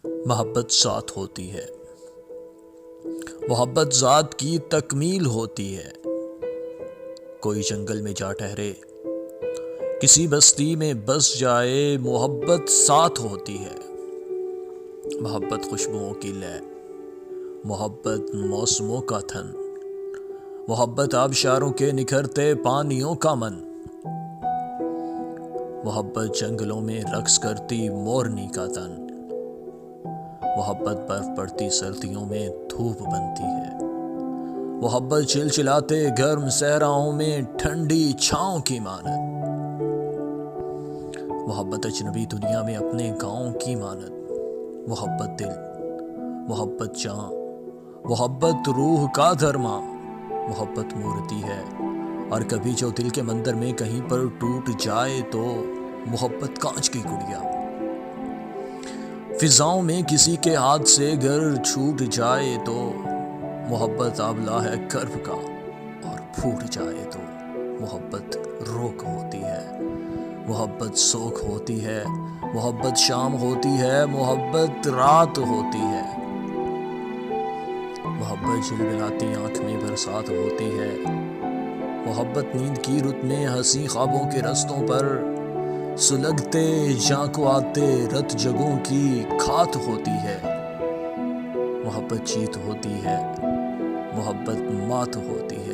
मोहब्बत साथ होती है। मोहब्बत ज़ात की तकमील होती है। कोई जंगल में जा ठहरे, किसी बस्ती में बस जाए, मोहब्बत साथ होती है। मोहब्बत खुशबुओं की लय, मोहब्बत मौसमों का थन, मोहब्बत आबशारों के निखरते पानियों का मन, मोहब्बत जंगलों में रक्स करती मोरनी का तन, मोहब्बत बर्फ पड़ती सर्दियों में धूप बनती है, मोहब्बत चिलचिलाते गर्म सहराओं में ठंडी छाँव की मानत, मोहब्बत अजनबी दुनिया में अपने गाँव की मानत, मोहब्बत दिल, मोहब्बत जान, मोहब्बत रूह का धर्मा, मोहब्बत मूर्ति है। और कभी जो दिल के मंदिर में कहीं पर टूट जाए तो मोहब्बत कांच की गुड़िया, फिजाओं में किसी के हाथ से घर छूट जाए तो मोहब्बत आबला है कर्ब का, और फूट जाए तो मोहब्बत रोक होती है। मोहब्बत सोख होती है, मोहब्बत शाम होती है, मोहब्बत रात होती है, मोहब्बत झिलमिलाती आंख में बरसात होती है, मोहब्बत नींद की रुत में हंसी ख्वाबों के रस्तों पर सुलगते झांको आते रत जगों की खात होती है। मोहब्बत जीत होती है, मोहब्बत मात होती है।